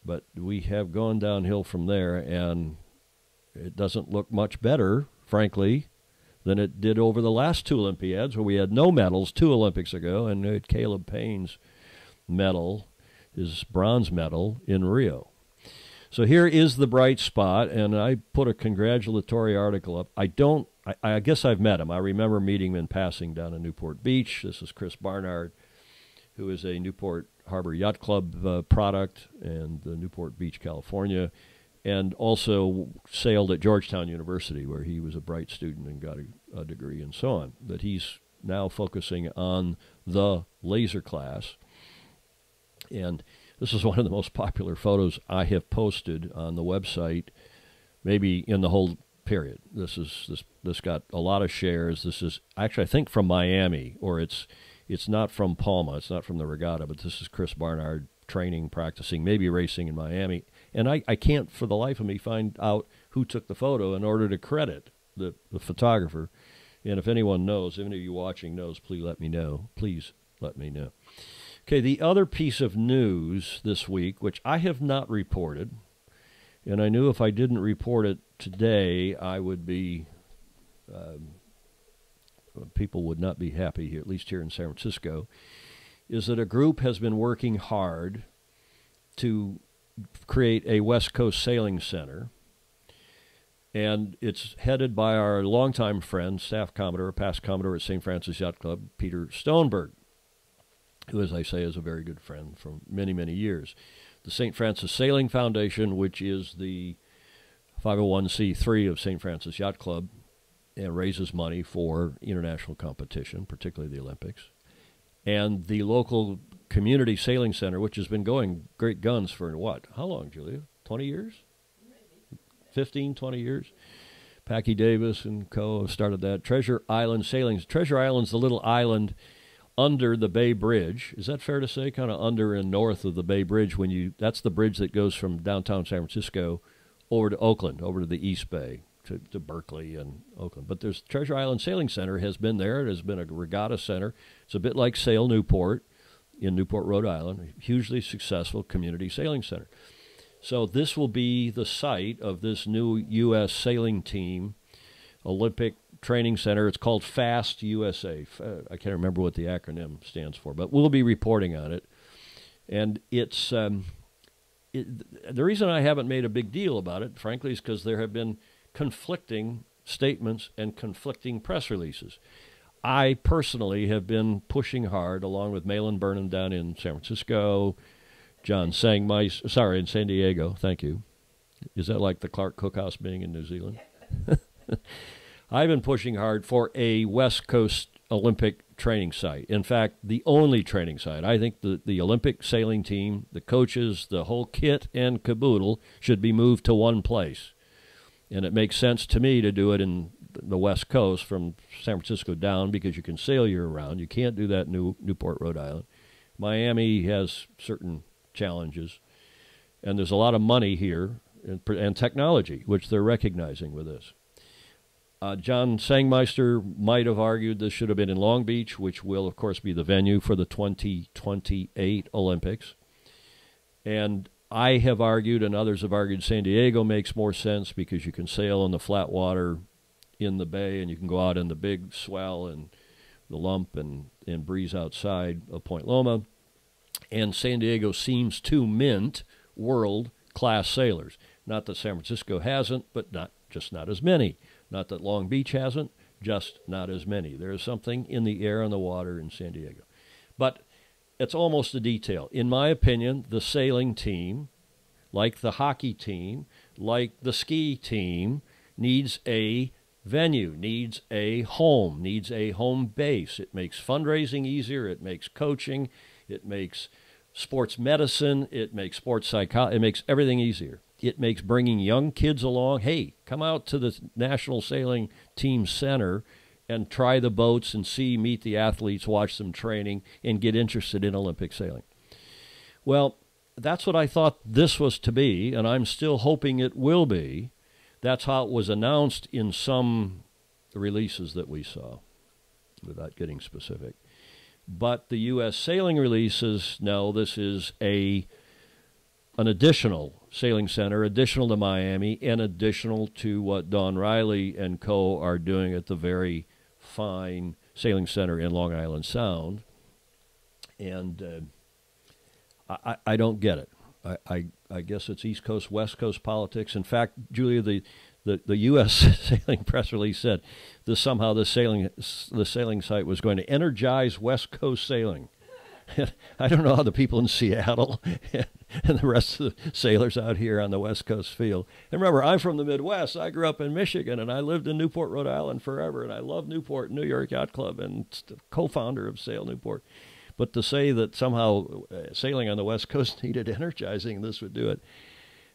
But we have gone downhill from there, and it doesn't look much better, frankly, than it did over the last 2 Olympiads, where we had no medals 2 Olympics ago, and Caleb Payne's medal, his bronze medal, in Rio. So here is the bright spot, and I put a congratulatory article up. I guess I've met him. I remember meeting him in passing down in Newport Beach. This is Chris Barnard, who is a Newport Harbor Yacht Club product and the Newport Beach, California, and also sailed at Georgetown University, where he was a bright student and got a degree and so on. But he's now focusing on the laser class. And this is one of the most popular photos I have posted on the website, maybe in the whole period. This got a lot of shares. This is actually, I think, from Miami, or it's It's not from Palma. It's not from the regatta, but this is Chris Barnard training, practicing, maybe racing in Miami. And I can't for the life of me find out who took the photo in order to credit the photographer. And if anyone knows, if any of you watching knows, please let me know. Please let me know. Okay, the other piece of news this week, which I have not reported, and I knew if I didn't report it today, I would be, people would not be happy here, at least here in San Francisco, is that a group has been working hard to create a West Coast Sailing Center. And it's headed by our longtime friend, staff Commodore, past Commodore at St. Francis Yacht Club, Peter Stoneberg, who, as I say, is a very good friend from many, many years. The St. Francis Sailing Foundation, which is the 501c3 of St. Francis Yacht Club, and raises money for international competition, particularly the Olympics. And the local community sailing center, which has been going great guns for what? How long, Julia? 20 years? 15, 20 years. Packy Davis and co. have started that. Treasure Island Sailings. Treasure Island's the little island under the Bay Bridge. Is that fair to say? Kind of under and north of the Bay Bridge. That's the bridge that goes from downtown San Francisco over to Oakland, over to the East Bay, to Berkeley and Oakland. But there's Treasure Island Sailing Center has been there. It has been a regatta center. It's a bit like Sail Newport in Newport, Rhode Island, a hugely successful community sailing center. So this will be the site of this new U.S. sailing team, Olympic Training Center. It's called FAST USA. I can't remember what the acronym stands for, but we'll be reporting on it. And it's the reason I haven't made a big deal about it, frankly, is because there have been conflicting statements and conflicting press releases. I personally have been pushing hard, along with Malin Burnham down in San Francisco, John Sangmeister, in San Diego, thank you. Is that like the Clark Cookhouse being in New Zealand? I've been pushing hard for a West Coast Olympic training site. In fact, the only training site. I think the Olympic sailing team, the coaches, the whole kit and caboodle should be moved to one place. And it makes sense to me to do it in the West Coast from San Francisco down because you can sail year-round. You can't do that in Newport, Rhode Island. Miami has certain challenges, and there's a lot of money here and technology, which they're recognizing with this. John Sangmeister might have argued this should have been in Long Beach, which will, of course, be the venue for the 2028 Olympics. And I have argued, and others have argued, San Diego makes more sense because you can sail in the flat water in the bay, and you can go out in the big swell and the lump and breeze outside of Point Loma. And San Diego seems to mint world-class sailors. Not that San Francisco hasn't, but not as many. Not that Long Beach hasn't, just not as many. There is something in the air and the water in San Diego. But it's almost a detail. In my opinion, the sailing team, like the hockey team, like the ski team, needs a venue, needs a home base. It makes fundraising easier. It makes coaching. It makes sports medicine. It makes sports psychology. It makes everything easier. It makes bringing young kids along. Hey, come out to the National Sailing Team Center and try the boats and meet the athletes, watch them training, and get interested in Olympic sailing. Well, that's what I thought this was to be, and I'm still hoping it will be. That's how it was announced in some releases that we saw, without getting specific. But the U.S. sailing releases, no, this is an additional sailing center, additional to Miami, and additional to what Don Riley and co. are doing at the very fine sailing center in Long Island Sound. And I don't get it. I guess it's East Coast, West Coast politics. In fact, Julia, the U.S. sailing press release said this somehow the sailing site was going to energize West Coast sailing. I don't know how the people in Seattle and the rest of the sailors out here on the West Coast feel. And remember, I'm from the Midwest. I grew up in Michigan, and I lived in Newport, Rhode Island forever, and I love Newport, New York Yacht Club, and co-founder of Sail Newport. But to say that somehow sailing on the West Coast needed energizing, this would do it.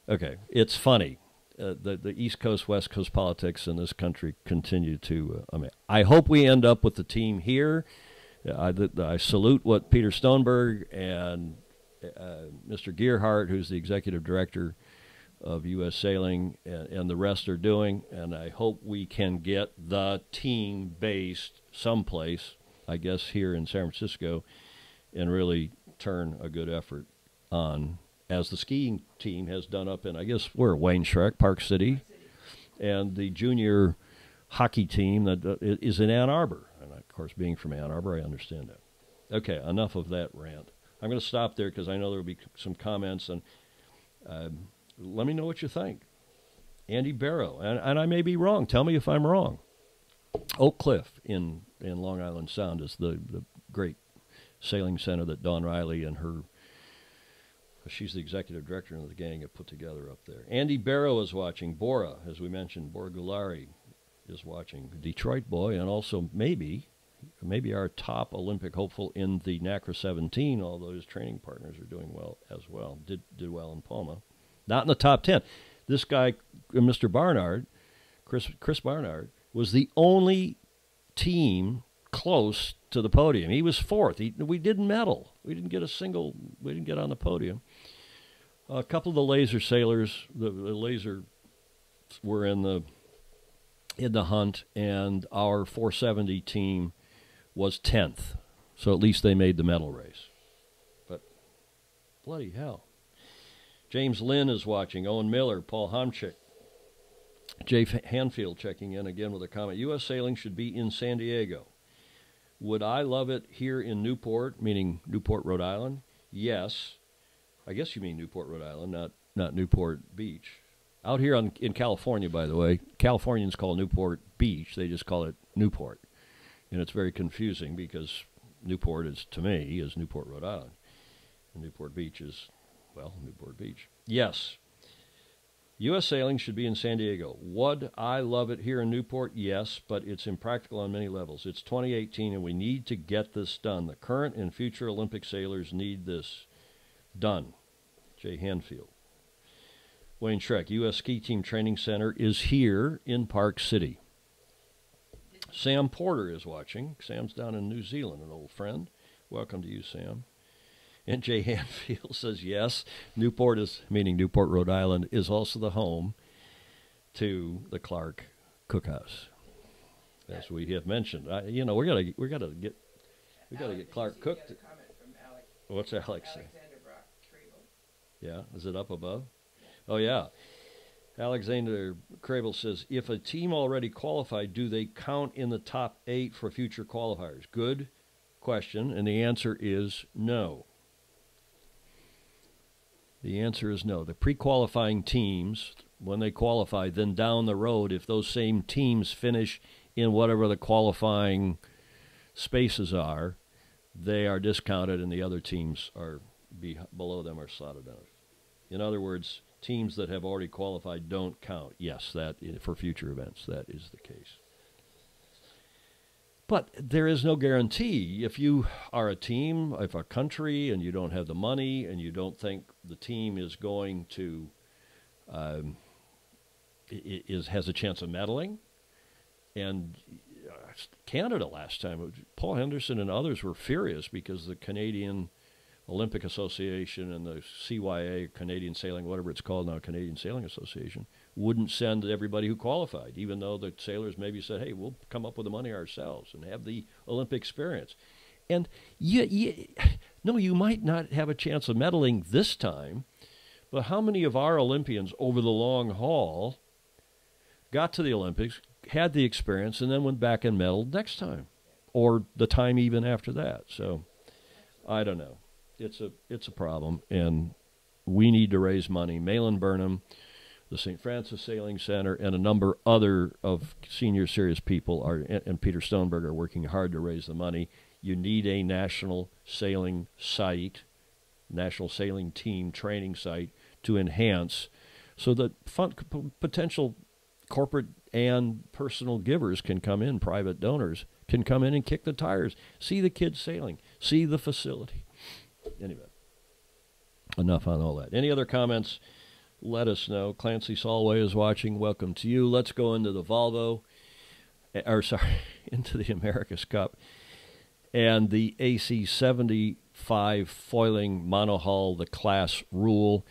Okay, it's funny. The East Coast, West Coast politics in this country continue to, I hope we end up with the team here. I salute what Peter Stoneberg and Mr. Gearhart, who's the executive director of U.S. Sailing, and the rest are doing, and I hope we can get the team based someplace, I guess here in San Francisco, and really turn a good effort on, as the skiing team has done up in, I guess, Wayne Shrek, Park City, and the junior hockey team that is in Ann Arbor. And, of course, being from Ann Arbor, I understand that. Okay, enough of that rant. I'm going to stop there because I know there will be some comments, and let me know what you think. Andy Barrow, and I may be wrong. Tell me if I'm wrong. Oak Cliff in Long Island Sound is the great sailing center that Dawn Riley and her, she's the executive director of the gang, have put together up there. Andy Barrow is watching. Bora, as we mentioned, Bora Gulari is watching. Detroit boy, and also maybe our top Olympic hopeful in the NACRA 17, although his training partners are doing well as well. Did well in Palma. Not in the top 10. This guy, Mr. Barnard, Chris Barnard, was the only team close to the podium. He was fourth. We didn't medal. We didn't get on the podium. A couple of the laser sailors, the laser were in the hunt, and our 470 team was 10th. So at least they made the medal race. But bloody hell. James Lynn is watching. Owen Miller, Paul Homchick. Jay Hanfield checking in again with a comment. U.S. Sailing should be in San Diego. Would I love it here in Newport, meaning Newport, Rhode Island? Yes. I guess you mean Newport, Rhode Island, not Newport Beach. Out here in California, by the way, Californians call Newport Beach. They just call it Newport. And it's very confusing because Newport is, to me, is Newport, Rhode Island. And Newport Beach is, well, Newport Beach. Yes. U.S. Sailing should be in San Diego. Would I love it here in Newport? Yes, but it's impractical on many levels. It's 2018, and we need to get this done. The current and future Olympic sailors need this done. Jay Hanfield. Wayne Shrek, U.S. Ski Team Training Center is here in Park City. Sam Porter is watching. Sam's down in New Zealand, an old friend. Welcome to you, Sam. And Jay Hanfield says, yes, Newport is, meaning Newport, Rhode Island, is also the home to the Clark Cookhouse, as we have mentioned. We got to get Clark cooked. What's Alex say? Yeah, is it up above? Oh yeah, Alexander Crable says, if a team already qualified, do they count in the top 8 for future qualifiers? Good question, and the answer is no. The answer is no. The pre-qualifying teams, when they qualify, then down the road, if those same teams finish in whatever the qualifying spaces are, they are discounted and the other teams are below them are slotted out. In other words, teams that have already qualified don't count. Yes, that for future events, that is the case. But there is no guarantee. If you are a team, if a country, and you don't have the money, and you don't think the team is going to has a chance of medaling, and Canada last time, Paul Henderson and others were furious because the Canadian Olympic Association and the CYA, Canadian Sailing, whatever it's called now, Canadian Sailing Association, wouldn't send everybody who qualified, even though the sailors maybe said, hey, we'll come up with the money ourselves and have the Olympic experience. And you might not have a chance of medaling this time, but how many of our Olympians over the long haul got to the Olympics, had the experience, and then went back and medaled next time, or the time even after that? So I don't know. It's a problem, and we need to raise money. Malin Burnham, the St. Francis Sailing Center, and a number other of senior serious people and Peter Stoneberg are working hard to raise the money. You need a national sailing site, national sailing team training site to enhance so that potential corporate and personal givers can come in, private donors can come in and kick the tires, see the kids sailing, see the facility. Anyway, enough on all that. Any other comments? Let us know. Clancy Solway is watching. Welcome to you. Let's go into the Volvo, into the America's Cup. and the AC-75 foiling monohull, the class rule.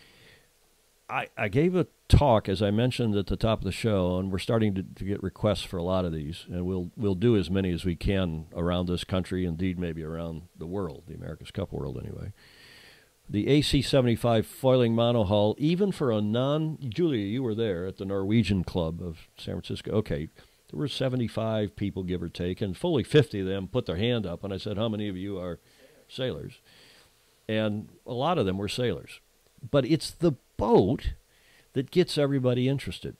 I gave a talk, as I mentioned at the top of the show, and we're starting to get requests for a lot of these, and we'll do as many as we can around this country, indeed maybe around the world, the America's Cup world anyway. The AC-75 foiling monohull, even for a Julia, you were there at the Norwegian Club of San Francisco. Okay, there were 75 people, give or take, and fully 50 of them put their hand up, and I said, how many of you are sailors? And a lot of them were sailors. But it's the boat that gets everybody interested,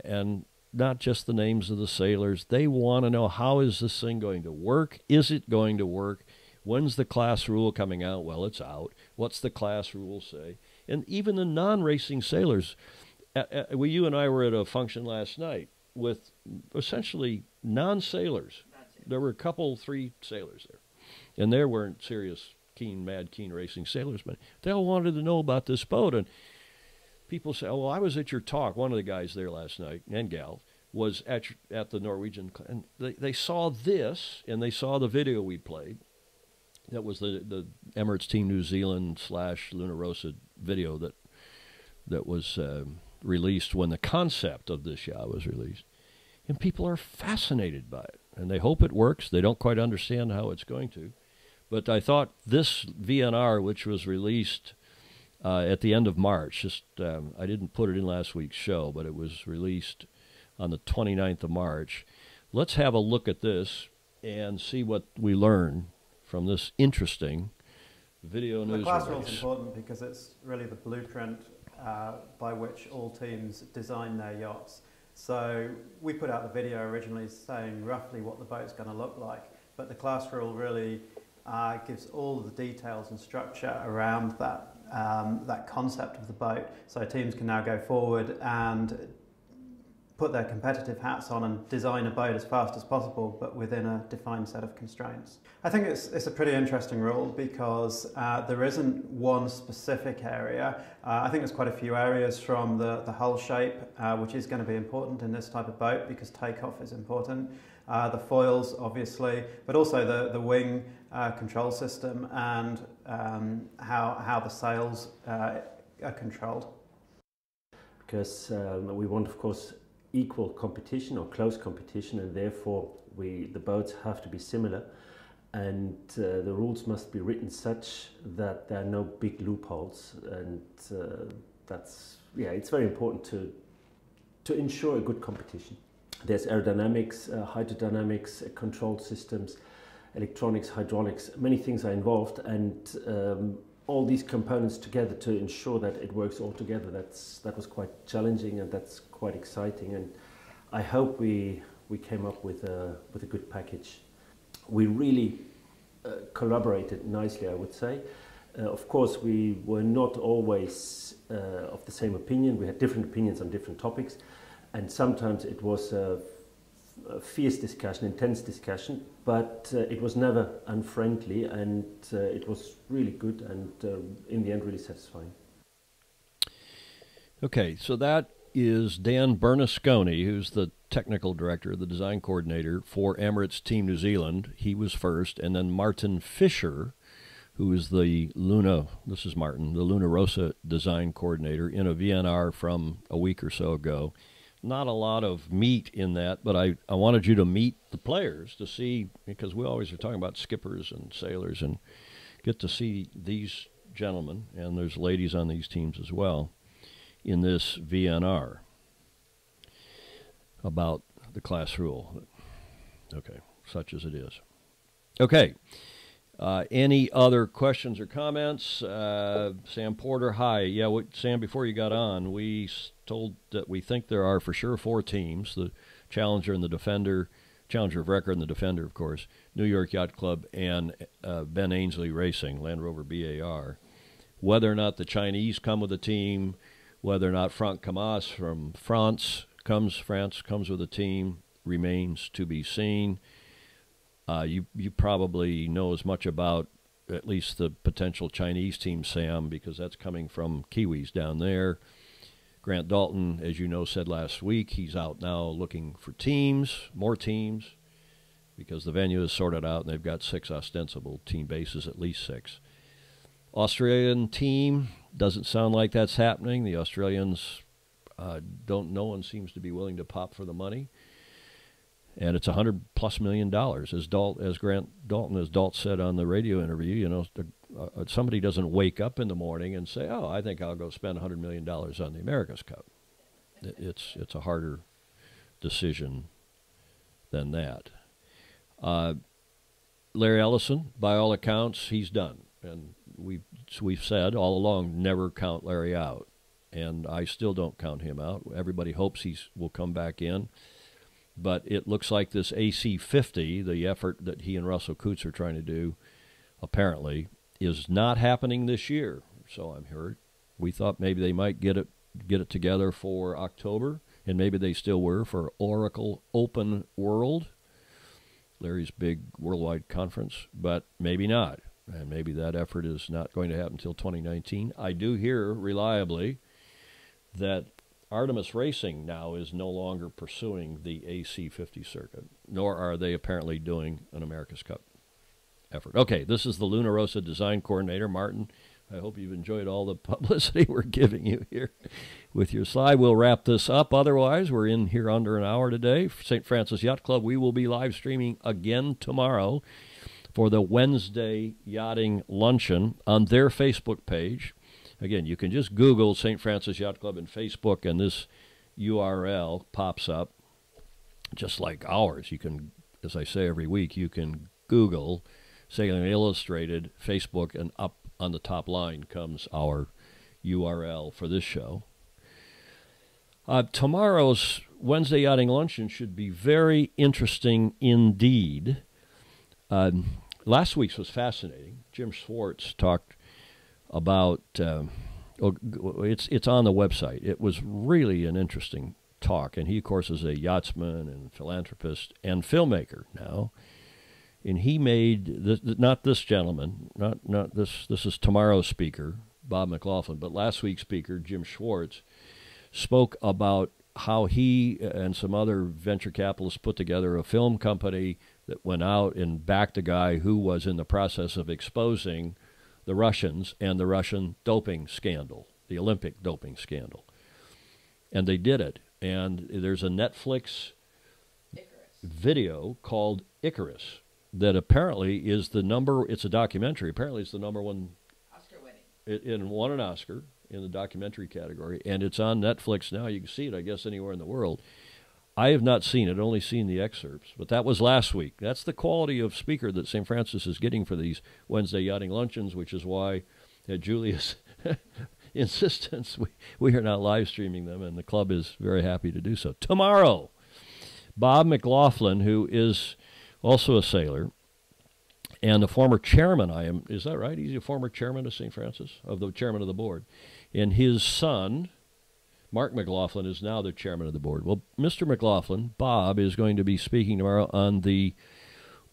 and not just the names of the sailors. They want to know, how is this thing going to work? Is it going to work? When's the class rule coming out? Well, it's out. What's the class rule say? And even the non-racing sailors, you and I were at a function last night with essentially non-sailors. There were a couple, 3 sailors there, and there weren't serious, mad keen racing sailors, but they all wanted to know about this boat. And people say, oh, well, I was at your talk. One of the guys there last night, and gal, was at the Norwegian, and they saw this, and they saw the video we played. That was the Emirates Team New Zealand / Luna Rossa video that was released when the concept of this yacht was released. And people are fascinated by it, and they hope it works. They don't quite understand how it's going to. But I thought this VNR, which was released at the end of March, I didn't put it in last week's show, but it was released on the 29th of March. Let's have a look at this and see what we learn from this interesting video news release. The class rule is important because it's really the blueprint by which all teams design their yachts. So we put out the video originally saying roughly what the boat's going to look like, but the class rule really gives all of the details and structure around that, that concept of the boat. So teams can now go forward and put their competitive hats on and design a boat as fast as possible, but within a defined set of constraints. I think it's a pretty interesting rule because there isn't one specific area. I think there's quite a few areas, from the hull shape, which is going to be important in this type of boat because takeoff is important. The foils, obviously, but also the wing control system and how the sails are controlled. Because we want, of course, equal competition or close competition, and therefore the boats have to be similar, and the rules must be written such that there are no big loopholes, and it's very important to ensure a good competition. There's aerodynamics, hydrodynamics, control systems, electronics, hydraulics, many things are involved, and all these components together to ensure that it works all together. That was quite challenging, and that's quite exciting, and I hope we came up with a good package. We really collaborated nicely, I would say. Of course, we were not always of the same opinion. We had different opinions on different topics, and sometimes it was a fierce discussion, intense discussion, but it was never unfriendly, and it was really good, and in the end really satisfying. Okay, so that is Dan Bernasconi, who's the technical director, the design coordinator for Emirates Team New Zealand. He was first, and then Martin Fisher, who is the Luna Rossa design coordinator, in a VNR from a week or so ago. Not a lot of meat in that, but I wanted you to meet the players to see, because we always are talking about skippers and sailors, and get to see these gentlemen, and there's ladies on these teams as well, in this VNR about the class rule. Okay, such as it is. Okay. Any other questions or comments? Sam Porter, hi. Yeah, Sam, before you got on, we told that we think there are for sure 4 teams, the Challenger and the Defender, Challenger of Record and the Defender, of course, New York Yacht Club, and Ben Ainslie Racing, Land Rover BAR. Whether or not the Chinese come with a team, whether or not Franck Camas from France comes with a team, remains to be seen. You probably know as much about at least the potential Chinese team, Sam, because that's coming from Kiwis down there. Grant Dalton, as you know, said last week, he's out now looking for teams, more teams, because the venue is sorted out and they've got 6 ostensible team bases, at least 6. Australian team, doesn't sound like that's happening. The Australians no one seems to be willing to pop for the money. And it's $100+ million, as Grant Dalton, as Dalt said on the radio interview. You know, somebody doesn't wake up in the morning and say, "Oh, I think I'll go spend $100 million on the America's Cup." It's a harder decision than that. Larry Ellison, by all accounts, he's done, and we've said all along, never count Larry out, and I still don't count him out. Everybody hopes will come back in. But it looks like this AC50, the effort that he and Russell Coutts are trying to do, apparently, is not happening this year. So I'm heard. We thought maybe they might get it together for October, and maybe they still were for Oracle Open World, Larry's big worldwide conference, but maybe not. And maybe that effort is not going to happen until 2019. I do hear reliably that Artemis Racing now is no longer pursuing the AC50 circuit, nor are they apparently doing an America's Cup effort. Okay, this is the Luna Rossa design coordinator, Martin. I hope you've enjoyed all the publicity we're giving you here with your slide. We'll wrap this up. Otherwise, we're in here under an hour today. For St. Francis Yacht Club, we will be live streaming again tomorrow for the Wednesday Yachting Luncheon on their Facebook page. Again, you can just Google St. Francis Yacht Club in Facebook, and this URL pops up, just like ours. You can, as I say every week, you can Google Sailing Illustrated Facebook, and up on the top line comes our URL for this show. Tomorrow's Wednesday Yachting Luncheon should be very interesting indeed. Last week's was fascinating. Jim Schwartz talked about it's on the website. It was really an interesting talk, and he, of course, is a yachtsman and philanthropist and filmmaker now. And he made not this gentleman, not this. This is tomorrow's speaker, Bob McLaughlin, but last week's speaker, Jim Schwartz, spoke about how he and some other venture capitalists put together a film company that went out and backed a guy who was in the process of exposing the Russians and the Russian doping scandal, the Olympic doping scandal. And they did it. And there's a Netflix video called Icarus that apparently is it's a documentary, apparently it's the #1 Oscar winning. It won an Oscar in the documentary category, and it's on Netflix now. You can see it, I guess, anywhere in the world. I have not seen it, only seen the excerpts, but that was last week. That's the quality of speaker that St. Francis is getting for these Wednesday Yachting Luncheons, which is why, at Julia's insistence, we are now live streaming them, and the club is very happy to do so. Tomorrow, Bob McLaughlin, who is also a sailor and a former chairman, is that right? He's a former chairman of St. Francis, the chairman of the board. And his son, Mark McLaughlin, is now the chairman of the board. Well, Mr. McLaughlin, Bob, is going to be speaking tomorrow on the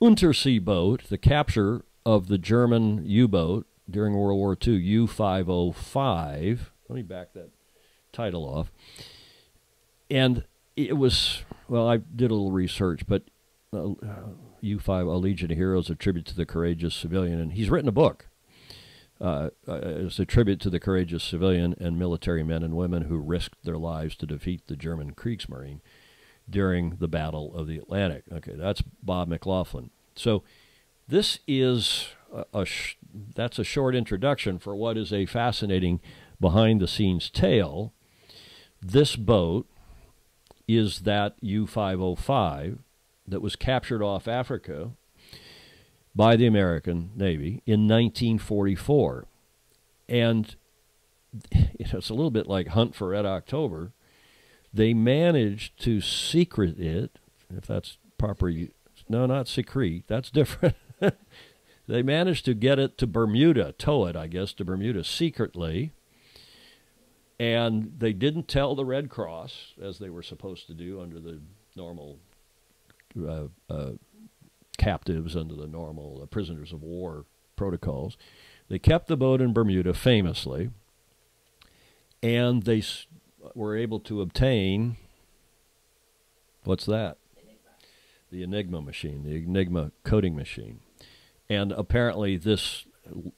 Untersee boat, the capture of the German U-boat during World War II, U-505. Let me back that title off. And it was, well, I did a little research, but U-5, A Legion of Heroes, a tribute to the courageous civilian, and he's written a book. It's a tribute to the courageous civilian and military men and women who risked their lives to defeat the German Kriegsmarine during the Battle of the Atlantic. Okay, that's Bob McLaughlin. So this is that's a short introduction for what is a fascinating behind-the-scenes tale. This boat is that U-505 that was captured off Africa by the American Navy in 1944. And it's a little bit like Hunt for Red October. They managed to secret it, if that's proper. No, not secrete. That's different. They managed to get it to Bermuda, tow it, I guess, to Bermuda secretly. And they didn't tell the Red Cross, as they were supposed to do under the normal captives, under the normal prisoners of war protocols. They kept the boat in Bermuda, famously, and they were able to obtain, what's that? the Enigma machine, the Enigma coating machine. And apparently this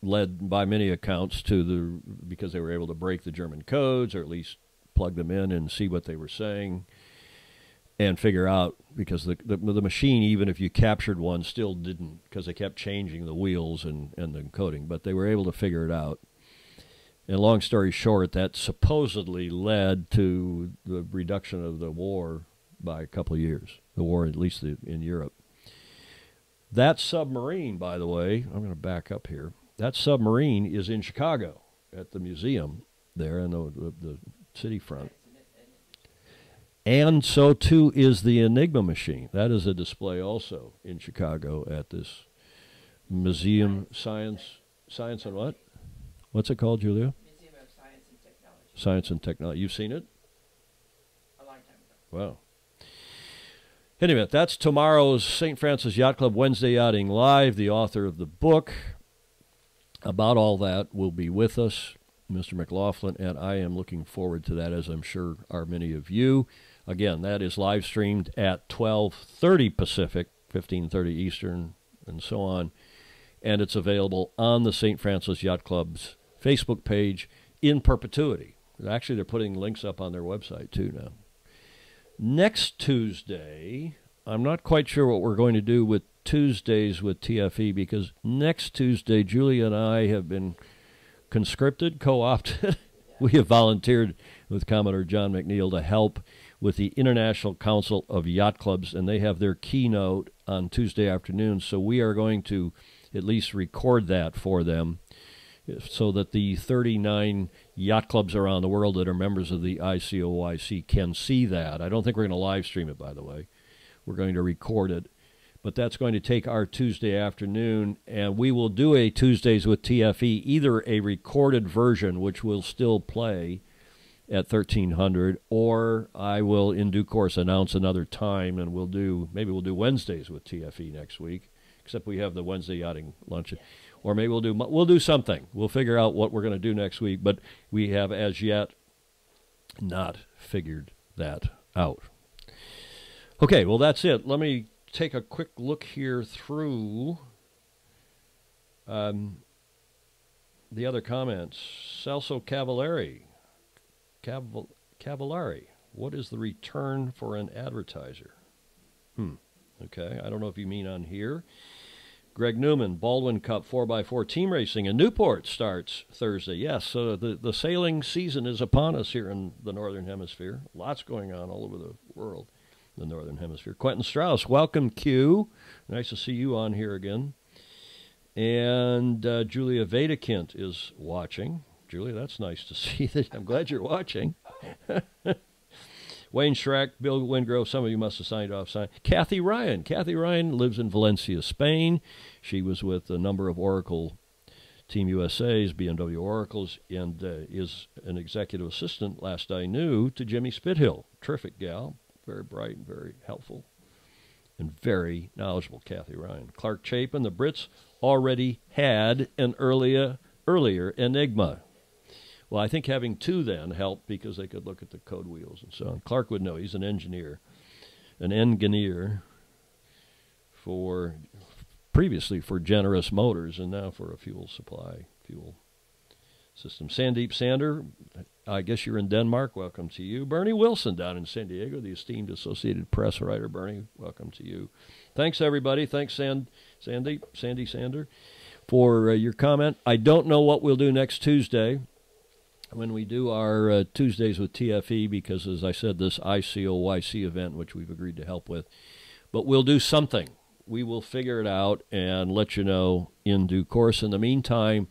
led by many accounts to because they were able to break the German codes, or at least plug them in and see what they were saying and figure out, because the machine, even if you captured one, still didn't, because they kept changing the wheels and the coating, but they were able to figure it out. And long story short, that supposedly led to the reduction of the war by a couple of years, the war at least in Europe. That submarine, by the way, I'm going to back up here, that submarine is in Chicago at the museum there in the city front. And so, too, is the Enigma machine. That is a display also in Chicago at this museum, science and what? What's it called, Julia? Museum of Science and Technology. Science and Technology. You've seen it? A long time ago. Wow. Anyway, that's tomorrow's St. Francis Yacht Club Wednesday Yachting Live. The author of the book about all that will be with us, Mr. McLaughlin, and I am looking forward to that, as I'm sure are many of you. Again, that is live streamed at 12:30 Pacific, 15:30 Eastern, and so on. And it's available on the St. Francis Yacht Club's Facebook page in perpetuity. Actually, they're putting links up on their website, too, now. Next Tuesday, I'm not quite sure what we're going to do with Tuesdays with TFE, because next Tuesday, Julia and I have been conscripted, co-opted. We have volunteered with Commodore John McNeil to help with the International Council of Yacht Clubs, and they have their keynote on Tuesday afternoon. So we are going to at least record that for them so that the 39 yacht clubs around the world that are members of the ICOYC can see that. I don't think we're going to live stream it, by the way. We're going to record it. But that's going to take our Tuesday afternoon, and we will do a Tuesdays with TFE, either a recorded version, which will still play at 1300, or I will, in due course, announce another time, and maybe we'll do Wednesdays with TFE next week, except we have the Wednesday yachting lunch. Or maybe we'll do something. We'll figure out what we're going to do next week, but we have as yet not figured that out. Okay, well, that's it. Let me take a quick look here through the other comments. Celso Cavallari. Cavallari. What is the return for an advertiser? Okay, I don't know if you mean on here. Greg Newman, Baldwin Cup 4x4 team racing in Newport starts Thursday. Yes, so the sailing season is upon us here in the Northern Hemisphere. Lots going on all over the world, the Northern Hemisphere. Quentin Strauss, welcome, Q. Nice to see you on here again. And Julia Vedekint is watching. Julia, that's nice to see. That. I'm glad you're watching. Wayne Schreck, Bill Wingrove, some of you must have signed off. Kathy Ryan. Kathy Ryan lives in Valencia, Spain. She was with a number of Oracle Team USA's, BMW Oracles, and is an executive assistant, last I knew, to Jimmy Spithill. Terrific gal, very bright and very helpful, and very knowledgeable, Kathy Ryan. Clark Chapin, the Brits already had an earlier Enigma. Well, I think having two then helped because they could look at the code wheels and so on. Clark would know. He's an engineer previously for Generous Motors and now for a fuel system. Sandeep Sander, I guess you're in Denmark. Welcome to you. Bernie Wilson down in San Diego, the esteemed Associated Press writer. Bernie, welcome to you. Thanks, everybody. Thanks, Sandy Sander, for your comment. I don't know what we'll do next Tuesday when we do our Tuesdays with TFE, because, as I said, this ICOYC event, which we've agreed to help with. But we'll do something. We will figure it out and let you know in due course. In the meantime,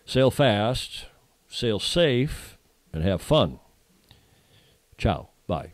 sail fast, sail safe, and have fun. Ciao. Bye.